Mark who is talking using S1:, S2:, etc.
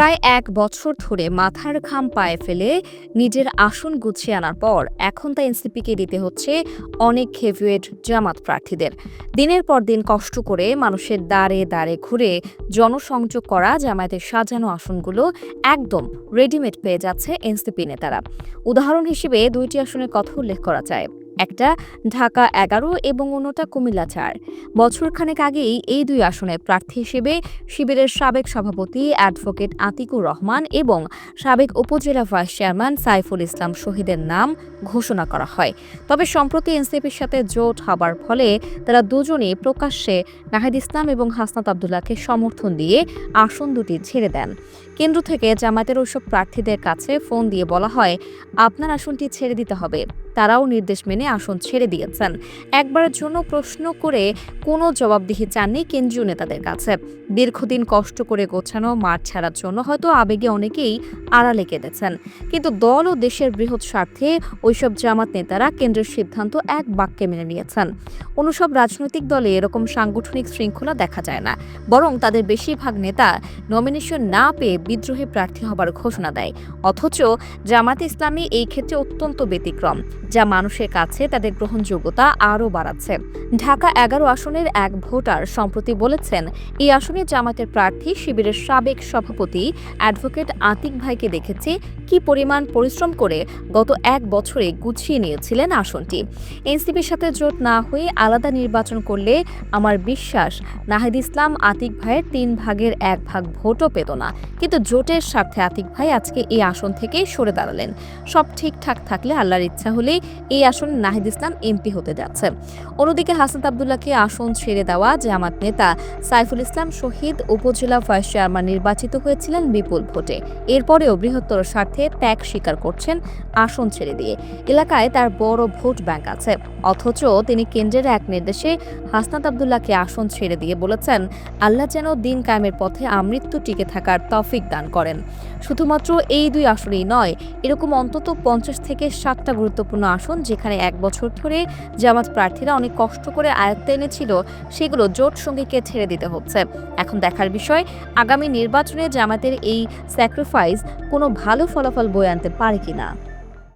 S1: প্রায় ১ বছর ধরে মাথার ঘাম পায়ে ফেলে নিজের আসন গুছিয়ে আনার পর এখন তা এনসিপিকে দিতে হচ্ছে অনেক হেভিওয়েট জামাত প্রার্থীদের। দিনের পর দিন কষ্ট করে মানুষের দ্বারে দ্বারে ঘুরে জনসংযোগ করা জামায়াতের সাজানো আসনগুলো একদম রেডিমেড পেয়ে যাচ্ছে এনসিপি নেতারা। উদাহরণ হিসেবে ২টি আসনের কথা উল্লেখ করা যায়। একটা ঢাকা ১১ এবং অন্যটা কুমিল্লা ৪। বছরখানেক আগেই এই দুই আসনে প্রার্থী হিসেবে শিবিরের সাবেক সভাপতি অ্যাডভোকেট আতিকুর রহমান এবং সাবেক উপজেলা ভাইস চেয়ারম্যান সাইফুল ইসলাম শহীদের নাম ঘোষণা করা হয়। তবে সম্প্রতি এনসিপির সাথে জোট হবার ফলে তারা দুজনেই প্রকাশ্যে নাহিদ ইসলাম এবং হাসনাত আবদুল্লাহকে সমর্থন দিয়ে আসন দুটি ছেড়ে দেন। কেন্দ্র থেকে জামায়াতের ওইসব প্রার্থীদের কাছে ফোন দিয়ে বলা হয়, আপনার আসনটি ছেড়ে দিতে হবে। তারাও নির্দেশ মেনে আসন ছেড়ে দিয়েছেন। একবারের জন্য প্রশ্ন করে কোনো জবাবদিহি চাননি কেন্দ্রীয় নেতাদের কাছে। দীর্ঘদিন কষ্ট করে গোছানো মাঠ ছাড়ার জন্য হয়তো আবেগে অনেকেই আড়ালে কেঁদেছেন, কিন্তু দল ও দেশের বৃহৎ স্বার্থে ওইসব জামাত নেতারা কেন্দ্রের সিদ্ধান্ত এক বাক্যে মেনে নিয়েছেন। অন্য সব রাজনৈতিক দলে এরকম সাংগঠনিক শৃঙ্খলা দেখা যায় না, বরং তাদের বেশিরভাগ নেতা নমিনেশন না পেয়ে বিদ্রোহী প্রার্থী হবার ঘোষণা দেয়। অথচ জামায়াতে ইসলামী এই ক্ষেত্রে অত্যন্ত ব্যতিক্রম, যা মানুষের কাছে তাদের গ্রহণযোগ্যতা আরও বাড়াচ্ছে। ঢাকা ১১ আসনের এক ভোটার সম্প্রতি বলেছেন, এই আসনে জামায়াতের প্রার্থী শিবিরের সাবেক সভাপতি অ্যাডভোকেট আতিক ভাইকে দেখেছি কি পরিমাণ পরিশ্রম করে গত ১ বছরে গুছিয়ে নিয়েছিলেন আসনটি। এনসিপির সাথে জোট না হয়ে আলাদা নির্বাচন করলে আমার বিশ্বাস নাহিদ ইসলাম আতিক ভাইয়ের ৩ ভাগের ১ ভাগ ভোটও পেত না। কিন্তু জোটের স্বার্থে আতিক ভাই আজকে এই আসন থেকে সরে দাঁড়ালেন। সব ঠিকঠাক থাকলে আল্লাহর ইচ্ছা হলে এই আসনে নাহিদ ইসলাম এমপি হতে যাচ্ছে। অন্যদিকে হাসনাত আবদুল্লাহকে আসন ছেড়ে দেওয়া জামাত নেতা সাইফুল ইসলাম শহীদ উপজেলা ভাইস চেয়ারম্যান নির্বাচিত হয়েছিলেন বিপুল ভোটে। এরপরেও বৃহত্তর স্বার্থে ত্যাগ স্বীকার করছেন আসন ছেড়ে দিয়ে। এলাকায় তার বড় ভোট ব্যাংক আছে, অথচ তিনি কেন্দ্রের এক নির্দেশে হাসনাত আবদুল্লাহকে আসন ছেড়ে দিয়ে বলেছেন, আল্লাহ যেন দিন কায়েমের পথে আমৃত্যু টিকে থাকার তৌফিক দান করেন। শুধুমাত্র এই দুই আসনেই নয়, এরকম অন্তত ৫০ থেকে ৬০টা গুরুত্বপূর্ণ আসন যেখানে ১ বছর ধরে জামাত প্রার্থীরা অনেক কষ্ট করে আয়ত্তে এনেছিল, সেগুলো জোট সঙ্গীকে ছেড়ে দিতে হচ্ছে। এখন দেখার বিষয়, আগামী নির্বাচনে জামাতের এই স্যাক্রিফাইস কোনো ভালো ফলাফল বয়ে আনতে পারে কিনা।